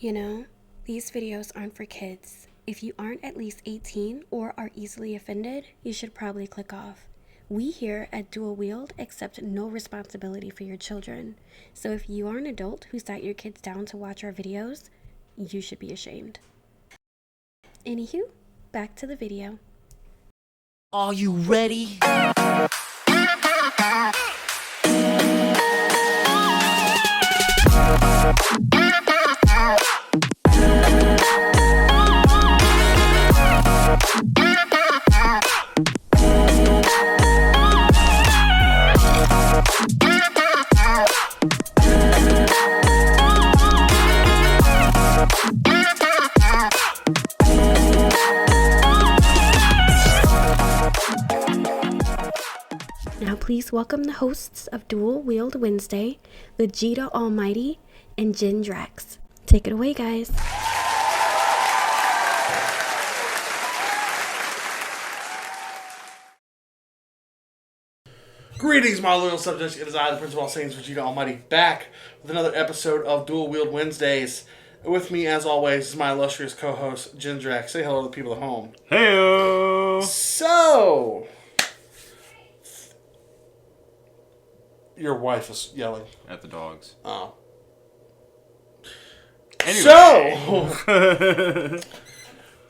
You know, these videos aren't for kids. If you aren't at least 18 or are easily offended, you should probably click off. We here at Dual Wield accept no responsibility for your children. So if you are an adult who sat your kids down to watch our videos, you should be ashamed. Anywho, back to the video. Are you ready? Now please welcome the hosts of Dual Wield Wednesday, Vegeta Almighty and Jin Drax. Take it away, guys. Greetings, my loyal subjects. It is I, the Prince of All Saints, Vegeta Almighty, back with another episode of Dual Wield Wednesdays. With me, as always, is my illustrious co-host, Jin Drax. Say hello to the people at home. Heyo! So, your wife is yelling. At the dogs. Oh. Anyway. So,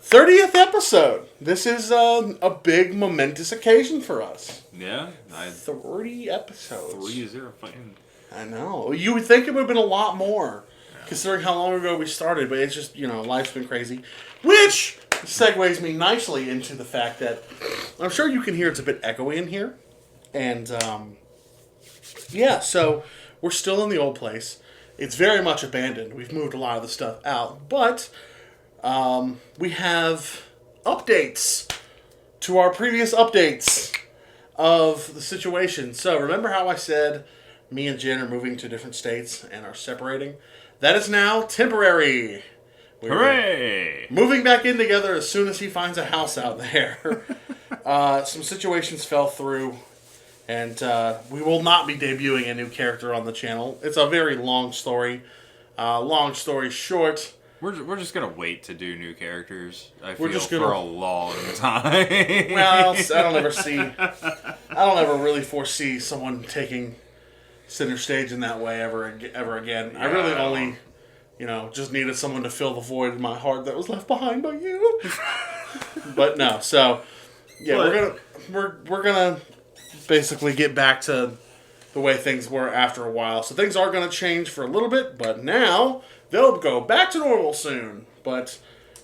30th episode. This is a big, momentous occasion for us. Yeah? 30 episodes. 3-0 fucking... I know. You would think it would have been a lot more, considering how long ago we started, but it's just, life's been crazy. Which segues me nicely into the fact that I'm sure you can hear it's a bit echoey in here. And, so we're still in the old place. It's very much abandoned. We've moved a lot of the stuff out. But we have updates to our previous updates of the situation. So remember how I said me and Jen are moving to different states and are separating? That is now temporary. We're Hooray! moving back in together as soon as he finds a house out there. Some situations fell through, and we will not be debuting a new character on the channel. It's a very long story. Long story short, We're just gonna wait to do new characters. We're just for gonna- a long time. well, I don't ever really foresee someone taking center stage in that way ever again. I really Yeah. only, just needed someone to fill the void in my heart that was left behind by you. But no, so yeah, we're gonna basically get back to the way things were after a while. So things are gonna change for a little bit, but now they'll go back to normal soon. But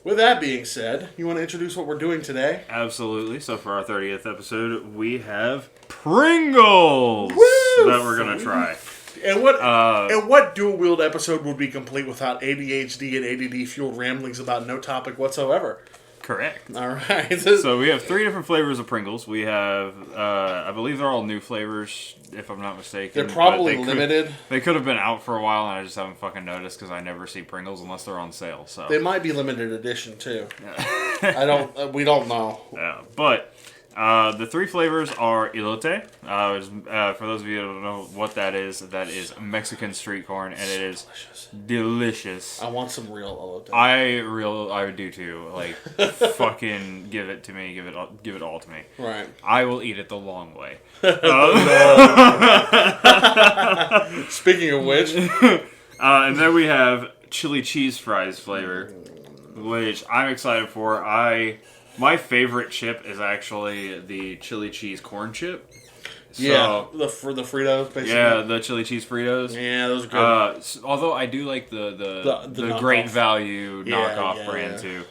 with that being said, you want to introduce what we're doing today? Absolutely. So for our 30th episode, we have Pringles Woo! that we're gonna try. And what dual wield episode would be complete without ADHD and ADD fueled ramblings about no topic whatsoever? Correct. All right. So we have 3 different flavors of Pringles. We have, I believe they're all new flavors, if I'm not mistaken. They're probably but limited. They could have been out for a while, and I just haven't fucking noticed because I never see Pringles unless they're on sale. So They might be limited edition too. We don't know. yeah, but the 3 flavors are elote. For those of you who don't know what that is Mexican street corn, and it is delicious. I want some real elote. I do too. Like, fucking give it to me. Give it all to me. Right. I will eat it the long way. Speaking of which, And then we have chili cheese fries flavor, which I'm excited for. My favorite chip is actually the chili cheese corn chip. So, the Fritos, basically. yeah, the chili cheese Fritos. Yeah, those are good. Although I do like the knockoff. Great Value knockoff brand too.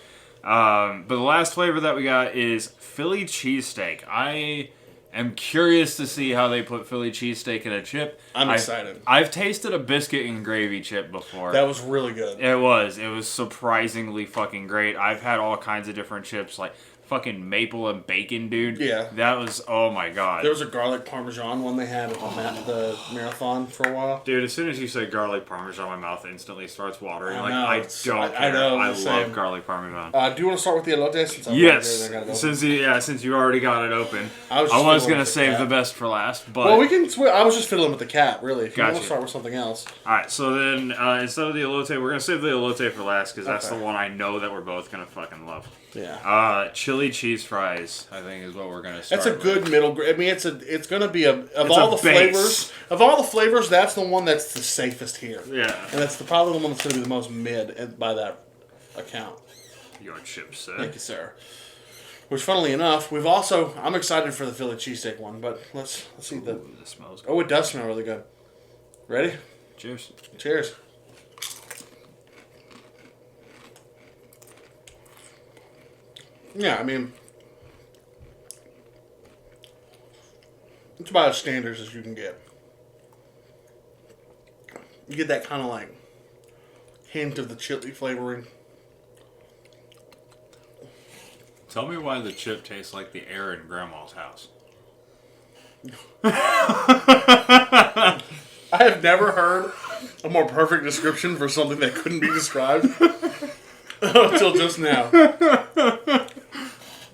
But the last flavor that we got is Philly cheesesteak. I am curious to see how they put Philly cheesesteak in a chip. I'm excited. I've tasted a biscuit and gravy chip before. That was really good. It was surprisingly fucking great. I've had all kinds of different chips like fucking maple and bacon, dude. Yeah. That was, oh my god. There was a garlic parmesan one they had at the marathon for a while. Dude, as soon as you say garlic parmesan, my mouth instantly starts watering. I know, I don't care. I know, I same. love garlic parmesan. Do you want to start with the elote? Since Yes, I since you already got it open. I was gonna fiddling with the save cap. the best for last, but Well, we can. I was just fiddling with the cap, really. If you want Gotcha. to start with something else. all right. So then, instead of the elote, we're gonna save the elote for last because that's Okay. the one I know that we're both gonna fucking love. Yeah. Chili cheese fries, I think, is what we're gonna start. That's a good with. middle. I mean, it's gonna be of It's all a the base. flavors. Of all the flavors, that's the one that's the safest here. Yeah. And that's probably the one that's gonna be the most mid by that account. Your chips, Thank you, sir. Which, funnily enough, we've also. I'm excited for the Philly cheesesteak one, but let's see the. Ooh, this smells good. Oh, it does smell really good. Ready? Cheers. Cheers. Yeah, I mean, it's about as standard as you can get. You get that kind of like hint of the chili flavoring. Tell me why the chip tastes like the air in Grandma's house. I have never heard a more perfect description for something that couldn't be described until just now.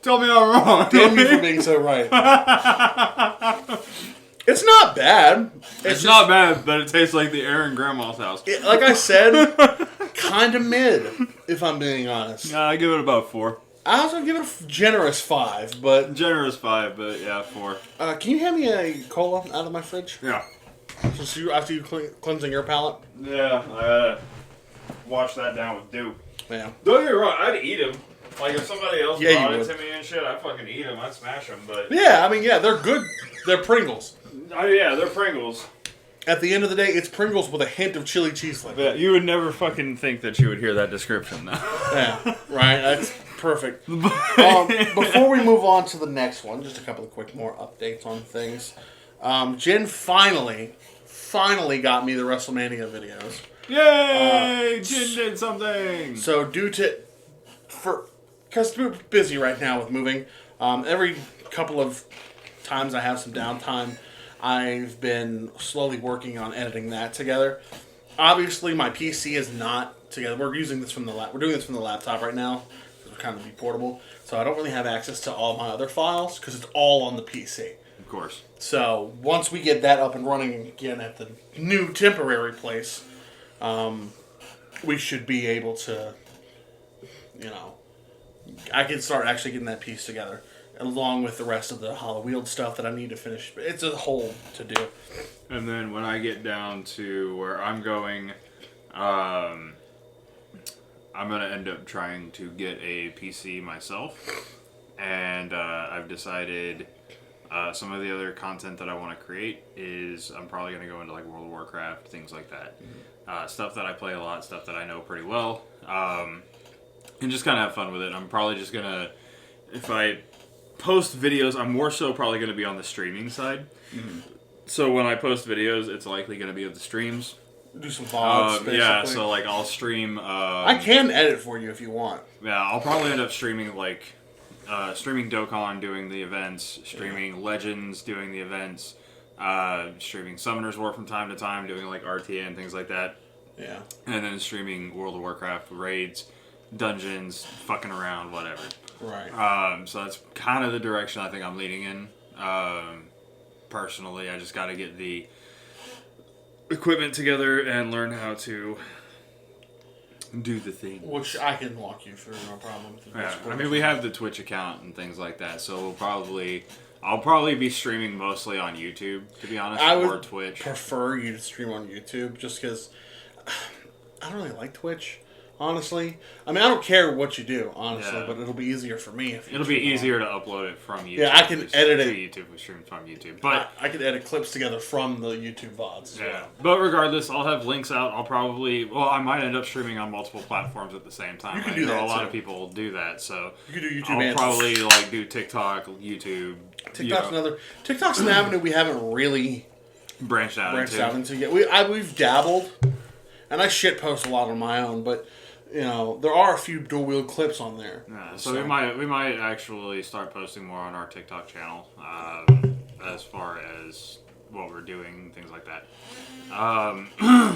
Tell me I'm wrong. Damn you for being so right. It's not bad. It's not bad, but it tastes like the air in Grandma's house. Like I said, kind of mid, if I'm being honest. I give it about 4. I also give it a generous 5, but... Generous 5, but yeah, 4. can you hand me a cola out of my fridge? Yeah. Since after you cleansing your palate? Yeah, I gotta wash that down with dew. Yeah. Don't get me wrong, I'd eat them. Like, if somebody else Yeah, brought you it would. to me and shit, I'd fucking eat them. I'd smash them, but... Yeah, I mean, yeah, they're good. They're Pringles. Oh, yeah, they're Pringles. At the end of the day, it's Pringles with a hint of chili cheese flavor. Yeah, you would never fucking think that you would hear that description, though. Yeah, right. That's perfect. Before we move on to the next one, just a couple of quick more updates on things. Jen finally got me the WrestleMania videos. Yay! Jin did something! So because we're busy right now with moving, every couple of times I have some downtime, I've been slowly working on editing that together. Obviously, my PC is not together. We're using this from the We're doing this from the laptop right now. We're kind of be portable, so I don't really have access to all my other files because it's all on the PC. Of course. So once we get that up and running again at the new temporary place, we should be able to, I can start actually getting that piece together, along with the rest of the Hollow Wheeled stuff that I need to finish. It's a whole to do. And then when I get down to where I'm going, I'm going to end up trying to get a PC myself. And I've decided some of the other content that I want to create is I'm probably going to go into like World of Warcraft, things like that. Stuff that I play a lot, stuff that I know pretty well. And just kind of have fun with it. I'm probably just going to, if I post videos, I'm more so probably going to be on the streaming side. Mm-hmm. So when I post videos, it's likely going to be of the streams. Do some VODs, basically. Yeah, so like I'll stream... I can edit for you if you want. Yeah, I'll probably end up streaming like... streaming Dokkan doing the events, streaming Legends doing the events, streaming Summoner's War from time to time, doing like RTA and things like that. Yeah. And then streaming World of Warcraft raids, dungeons, fucking around, whatever. Right. So that's kind of the direction I think I'm leading in. Personally, I just got to get the equipment together and learn how to do the thing. Which I can walk you through, no problem. Yeah, I mean, we have the Twitch account and things like that, so I'll probably be streaming mostly on YouTube, to be honest, or Twitch. Prefer you to stream on YouTube, just because I don't really like Twitch, honestly. I mean, I don't care what you do, honestly, but it'll be easier for me if you It'll be easier to upload it from YouTube. Yeah, I can edit it to YouTube. We stream from YouTube, but I can edit clips together from the YouTube VODs. Yeah, but regardless, I'll have links out. I might end up streaming on multiple platforms at the same time. You can do that. A lot of people do that, so you can do YouTube. I'll probably like do TikTok, YouTube. TikTok's an avenue we haven't really branched out into yet. We've dabbled, and I shit post a lot on my own, but there are a few dual wheel clips on there. Yeah, so we might actually start posting more on our TikTok channel as far as what we're doing, things like that. And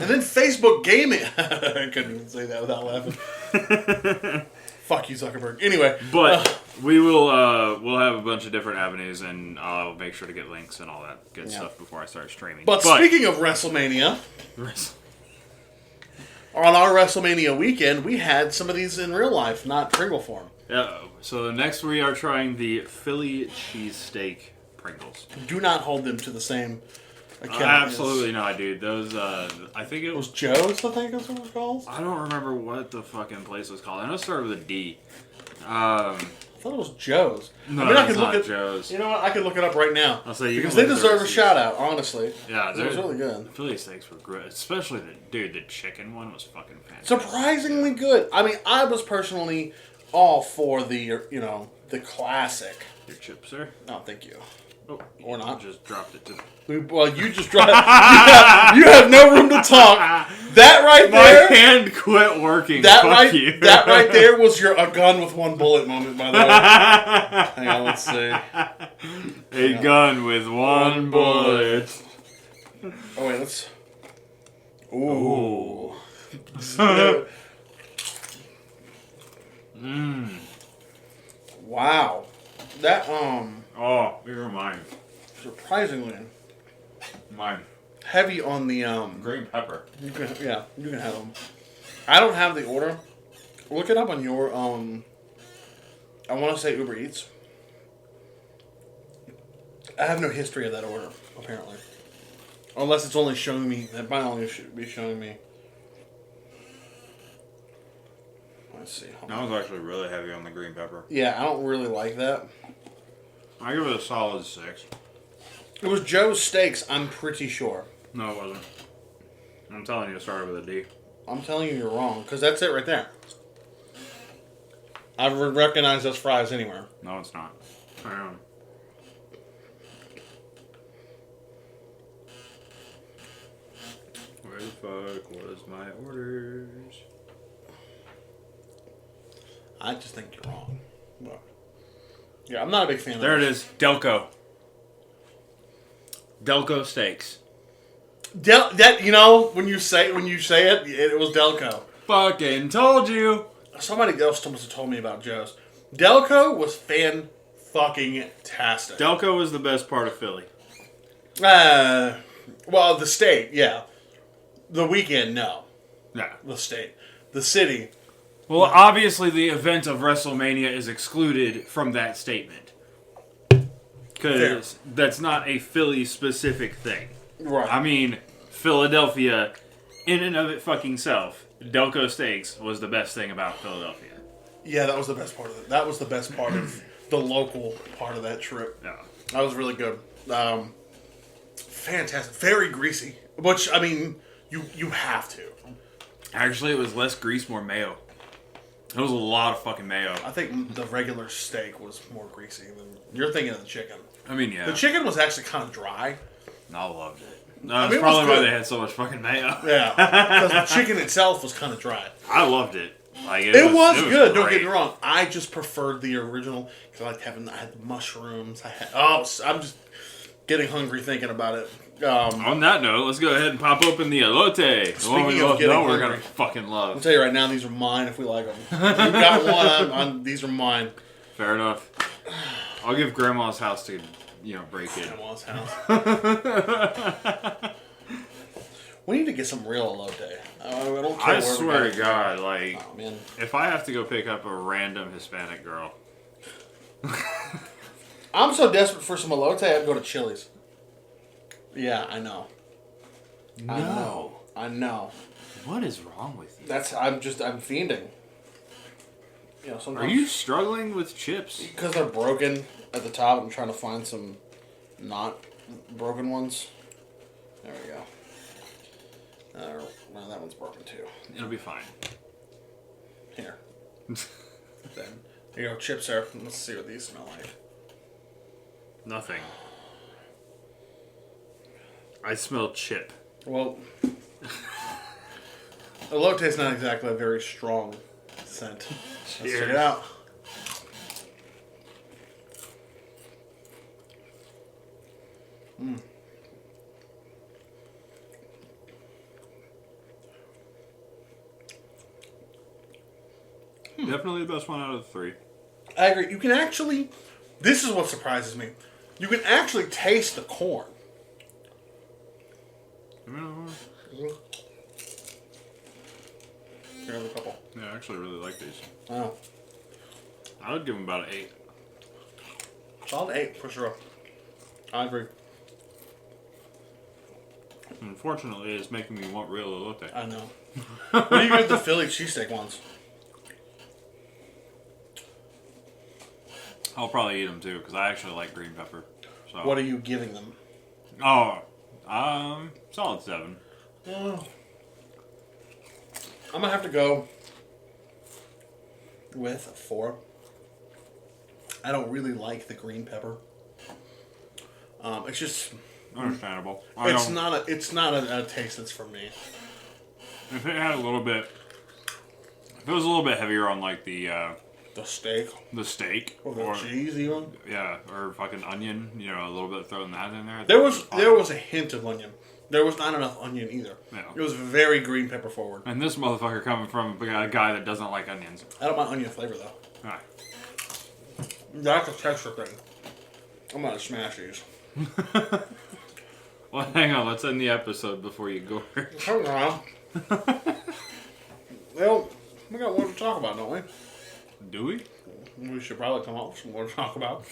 then Facebook gaming. I couldn't even say that without laughing. Fuck you, Zuckerberg. Anyway, but we'll have a bunch of different avenues, and I'll make sure to get links and all that good stuff before I start streaming. But speaking of WrestleMania, on our WrestleMania weekend, we had some of these in real life, not Pringle form. Yeah. So next we are trying the Philly cheesesteak Pringles. Do not hold them to the same account. Absolutely not, dude. Those, I think it was Joe's, I think is what it was called. I don't remember what the fucking place was called. I know it started with a D. I thought it was Joe's. No, I mean, I it's could look not at Joe's. You know what? I could look it up right now. I'll say you because can they look at deserve the a shout out, honestly. Yeah, it was really good. Philly steaks were great, especially the chicken one was fucking fantastic. Surprisingly good. I mean, I was personally all for the classic. Your chips, sir. No, thank you. Oh, Or not. Just dropped it to. Well, you just dropped. you have no room to talk. That right there. My hand quit working. That Fuck right. you. That right there was your a gun with one bullet moment. By the way. Hang on, let's see. A gun with one bullet. Oh wait, let's. Ooh. Wow. That Oh, you're mine. surprisingly Mine. heavy on the Green pepper. You can have them. I don't have the order. Look it up on your I want to say Uber Eats. I have no history of that order apparently, unless it's only showing me. That might only be showing me. Let's see. That was actually really heavy on the green pepper. Yeah, I don't really like that. I give it a solid 6. It was Joe's Steaks. I'm pretty sure. No, it wasn't. I'm telling you, it started with a D. I'm telling you, you're wrong because that's it right there. I would recognize those fries anywhere. No, it's not. Where the fuck was my orders? I just think you're wrong. But, yeah, I'm not a big fan There of it is. Delco. Delco steaks. When you say it, it was Delco. Fucking told you. Somebody else must have told me about Joe's. Delco was fan-fucking-tastic. Delco was the best part of Philly. Well, the state, yeah. The weekend, no. Yeah. The state. The city. Well, obviously the event of WrestleMania is excluded from that statement. Because that's not a Philly-specific thing. Right. I mean, Philadelphia, in and of it fucking self, Delco Steaks was the best thing about Philadelphia. Yeah, that was the best part of it. That was the best part of the local part of that trip. Yeah. That was really good. Fantastic. Very greasy. Which, I mean, you have to. Actually, it was less grease, more mayo. It was a lot of fucking mayo. I think the regular steak was more greasy than... You're thinking of the chicken. I mean, yeah. The chicken was actually kind of dry. I loved it. That's it was probably why good. they had so much fucking mayo. Yeah. Because the chicken itself was kind of dry. I loved it. Like It was good. Don't great. get me wrong. I just preferred the original because I liked having. I had the mushrooms. I'm just getting hungry thinking about it. On that note, let's go ahead and pop open the elote. The one we Speaking of both getting know we're hungry. gonna fucking I'll love. tell you right now, these are mine if we like them. If you got one, these are mine. Fair enough. I'll give Grandma's house to break it. Grandma's house. We need to get some real elote. I don't care I where we swear go. to God, like, Oh, man. if I have to go pick up a random Hispanic girl, I'm so desperate for some elote, I'd go to Chili's. Yeah, I know. I know. what is wrong with you? I'm fiending. Sometimes. Are you struggling with chips? Because they're broken at the top, I'm trying to find some not broken ones. There we go. Well, that one's broken too. It'll be fine. Here. Then there you go, chips there. Let's see what these smell like. Nothing. I smell chip. Well, Elote is not exactly a very strong scent. Let's check it out. Definitely the best one out of the three. I agree. You can actually... This is what surprises me. You can actually taste the corn. Here's a couple. Yeah, I actually really like these. Oh. I would give them about an 8. Solid 8, for sure. I agree. Unfortunately, it's making me want real elote. I know. What do you give the Philly cheesesteak ones? I'll probably eat them too, because I actually like green pepper. So. What are you giving them? Oh, solid 7. Oh. I'm going to have to go with a 4. I don't really like the green pepper. It's just... Understandable. It's not a taste that's for me. If it had a little bit... If it was a little bit heavier on, like, the steak. The steak. Or the cheese, even. Yeah, or fucking onion. You know, a little bit throwing that in there. There was a hint of onion. There was not enough onion either. Yeah. It was very green pepper forward. And this motherfucker coming from a guy that doesn't like onions. I don't mind onion flavor, though. Alright. That's a texture thing. I'm going to smash these. Well, hang on. Let's end the episode before you go. Hang on. Well, we got more to talk about, don't we? Do we? We should probably come up with some more to talk about.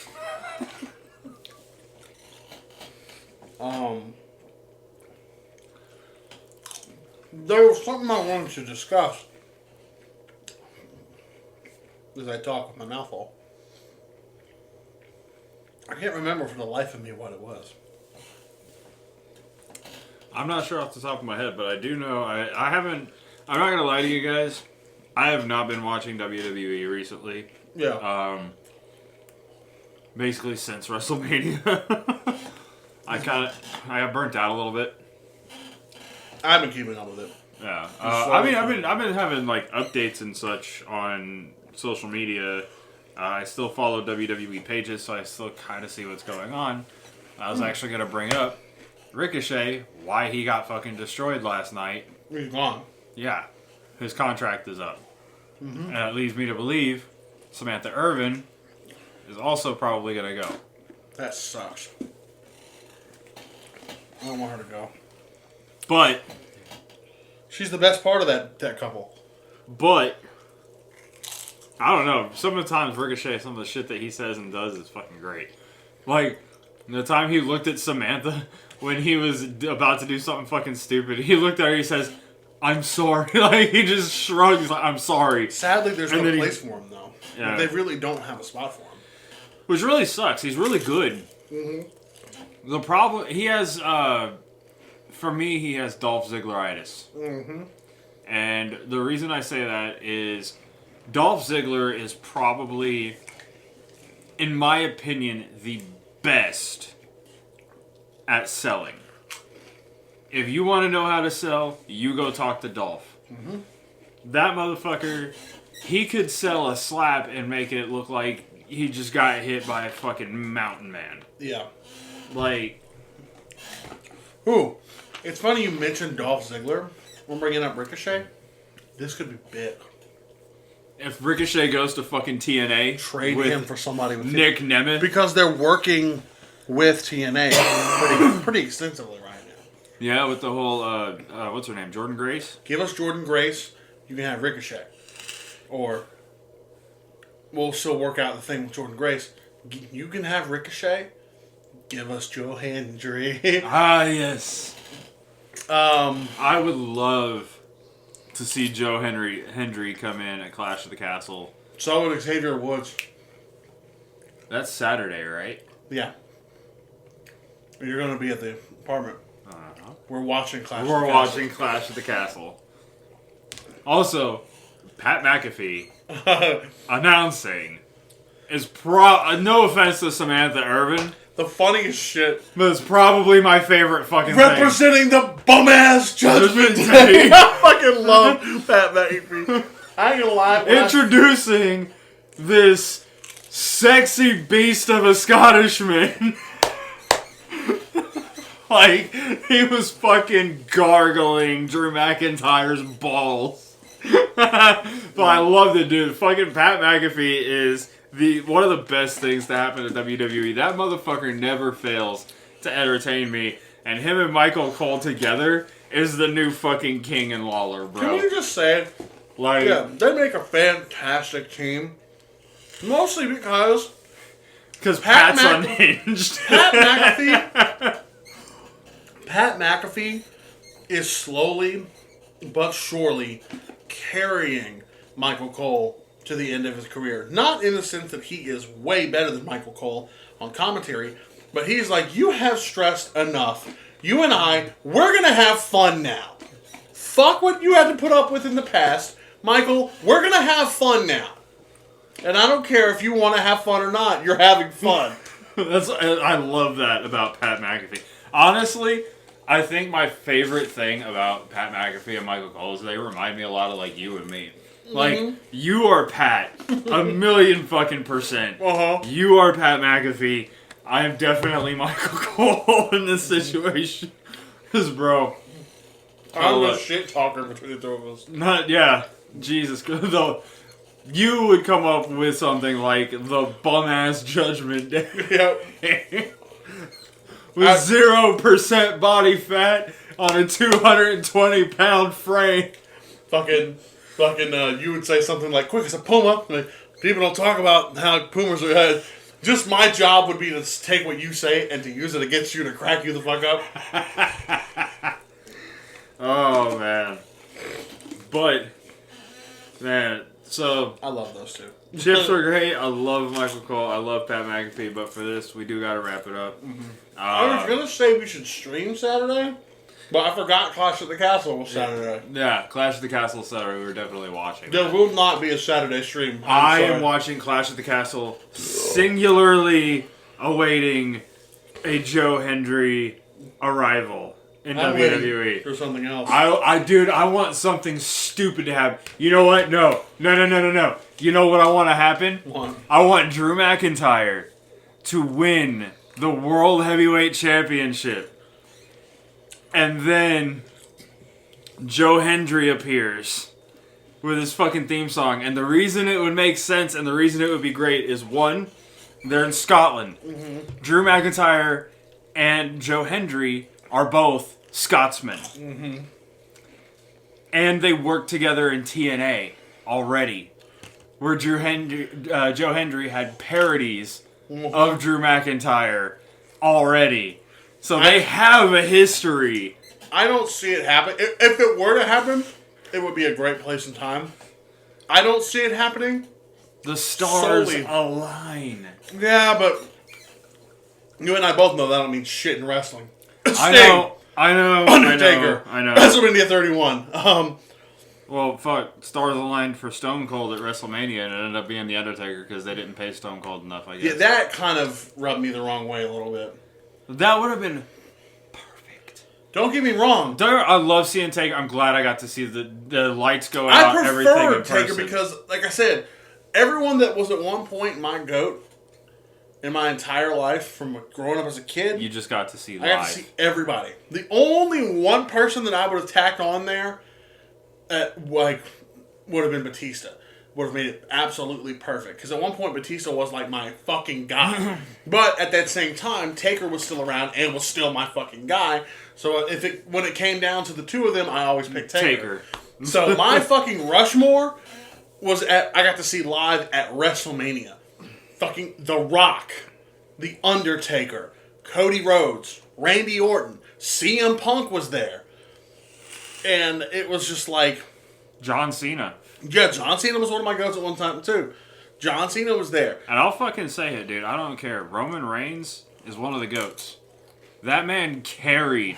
There was something I wanted to discuss as I talk with my mouth full. I can't remember for the life of me what it was. I'm not sure off the top of my head, but I do know I haven't. I'm not gonna lie to you guys. I have not been watching WWE recently. Yeah. Basically since WrestleMania. I got burnt out a little bit. I've been keeping up with it. Yeah. I've been having like updates and such on social media. I still follow WWE pages, so I still kind of see what's going on. I was actually gonna bring up Ricochet, why he got fucking destroyed last night. He's gone. Yeah. His contract is up. Mm-hmm. And it leads me to believe Samantha Irvin is also probably going to go. That sucks. I don't want her to go. But she's the best part of that couple. But I don't know. Some of the times Ricochet, some of the shit that he says and does is fucking great. Like the time he looked at Samantha when he was about to do something fucking stupid, he looked at her, he says, "I'm sorry." Like, he just shrugs, he's like, "I'm sorry." Sadly, there's no place for him, though. Yeah. They really don't have a spot for him. Which really sucks. He's really good. Mm-hmm. The problem, he has, for me, he has Dolph Ziggler-itis. Mm-hmm. And the reason I say that is Dolph Ziggler is probably, in my opinion, the best at selling. If you want to know how to sell, you go talk to Dolph. Mm-hmm. That motherfucker, he could sell a slap and make it look like he just got hit by a fucking mountain man. Yeah. Like... Ooh, it's funny you mentioned Dolph Ziggler. When bringing up Ricochet, this could be big. If Ricochet goes to fucking TNA... Trade him for somebody with Nick Nemeth. Because they're working with TNA pretty extensively right now. Yeah, with the whole, what's her name, Jordan Grace? Give us Jordan Grace, you can have Ricochet. Or, we'll still work out the thing with Jordan Grace. You can have Ricochet, give us Joe Hendry. Ah, yes. I would love to see Joe Hendry come in at Clash of the Castle. So would Xavier Woods. That's Saturday, right? Yeah. You're going to be at the apartment. We're watching Clash of the Castle. We're watching Clash of the Castle. Also, Pat McAfee announcing is no offense to Samantha Irvin. the funniest shit. That's probably my favorite fucking Representing the bum-ass Judgment Judgment Day. Day. I fucking love Pat McAfee. I ain't gonna lie. Introducing this sexy beast of a Scottishman. Like, he was fucking gargling Drew McIntyre's balls. But I love the dude. Fucking Pat McAfee is one of the best things to happen to WWE. That motherfucker never fails to entertain me. And him and Michael Cole together is the new fucking King and Lawler, bro. Can we just say, Like, yeah, they make a fantastic team. Mostly because Pat's unhinged. Pat McAfee is slowly but surely carrying Michael Cole to the end of his career. Not in the sense that he is way better than Michael Cole on commentary, but he's like, you have stressed enough. You and I, we're going to have fun now. Fuck what you had to put up with in the past. Michael, we're going to have fun now. And I don't care if you want to have fun or not. You're having fun. I love that about Pat McAfee. Honestly, I think my favorite thing about Pat McAfee and Michael Cole is they remind me a lot of like you and me. Like, you are Pat. 1,000,000 fucking %. Uh-huh. You are Pat McAfee. I am definitely Michael Cole in this situation. Because, bro. I'm the shit talker between the two of us. Yeah. Jesus. Though, you would come up with something like the bum-ass Judgment Day. Yep. With 0% body fat on a 220-pound frame. Fucking, you would say something like, quick as a puma. Like, people don't talk about how pumas are... just my job would be to take what you say and to use it against you to crack you the fuck up. Oh, man. But, man, so... I love those two. Chips are great. I love Michael Cole. I love Pat McAfee. But for this, we do got to wrap it up. I was going to say we should stream Saturday, but I forgot Clash at the Castle was Saturday. Yeah, Clash at the Castle Saturday. We were definitely watching. There will not be a Saturday stream. I am watching Clash at the Castle, singularly awaiting a Joe Hendry arrival in WWE. For something else. Dude, I want something stupid to happen. You know what? No. You know what I want to happen? What? I want Drew McIntyre to win the World Heavyweight Championship. And then Joe Hendry appears with his fucking theme song. And the reason it would make sense and the reason it would be great is, one, they're in Scotland. Mm-hmm. Drew McIntyre and Joe Hendry are both Scotsmen. Mm-hmm. And they worked together in TNA already, where Joe Hendry had parodies of Drew McIntyre already. So they have a history. I don't see it happen. If it were to happen, it would be a great place and time. I don't see it happening. The stars solely align. Yeah, but you and I both know that don't mean shit in wrestling. I know. Undertaker. I know. WrestleMania 31. Well, fuck. Stars aligned for Stone Cold at WrestleMania, and it ended up being The Undertaker because they didn't pay Stone Cold enough, I guess. Yeah, that kind of rubbed me the wrong way a little bit. That would have been perfect. Don't get me wrong. I love seeing Taker. I'm glad I got to see the lights go out, I everything in prefer Taker person. because, like I said, everyone that was at one point my GOAT in my entire life from growing up as a kid, You just got to see live. I got to see everybody. The only one person that I would have tacked on there would have been Batista. Would have made it absolutely perfect. Because at one point, Batista was like my fucking guy. But at that same time, Taker was still around and was still my fucking guy. So when it came down to the two of them, I always picked Taker. So my fucking Rushmore I got to see live at WrestleMania. Fucking The Rock, The Undertaker, Cody Rhodes, Randy Orton, CM Punk was there. And it was just like... John Cena. Yeah, John Cena was one of my goats at one time, too. John Cena was there. And I'll fucking say it, dude. I don't care. Roman Reigns is one of the goats. That man carried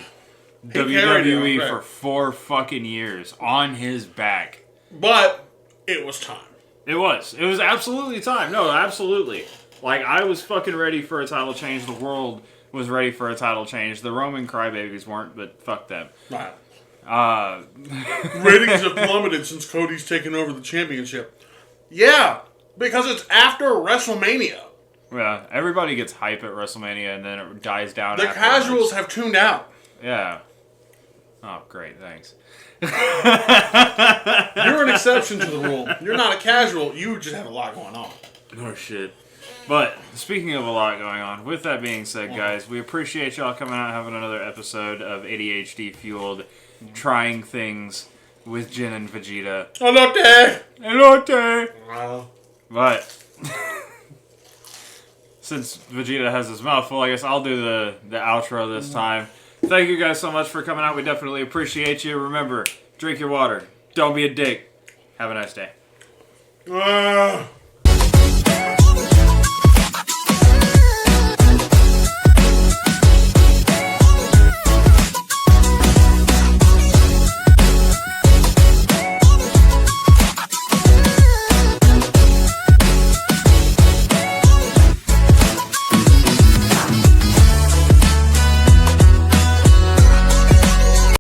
WWE for 4 fucking years on his back. But it was time. It was. It was absolutely time. No, absolutely. Like, I was fucking ready for a title change. The world was ready for a title change. The Roman crybabies weren't, but fuck them. Right. Uh, Ratings have plummeted since Cody's taken over the championship. Yeah, because it's after WrestleMania. yeah, everybody gets hype at WrestleMania and then it dies down. The afterwards. casuals have tuned out. Yeah. Oh, great, thanks. You're an exception to the rule. You're not a casual. You just have a lot going on. Oh, shit. But, speaking of a lot going on, with that being said, guys, we appreciate y'all coming out and having another episode of ADHD-fueled Trying Things with Jin and Vegeta. Elote! Elote! Wow. But, since Vegeta has his mouth full, I guess I'll do the outro this time. Thank you guys so much for coming out. We definitely appreciate you. Remember, drink your water. Don't be a dick. Have a nice day.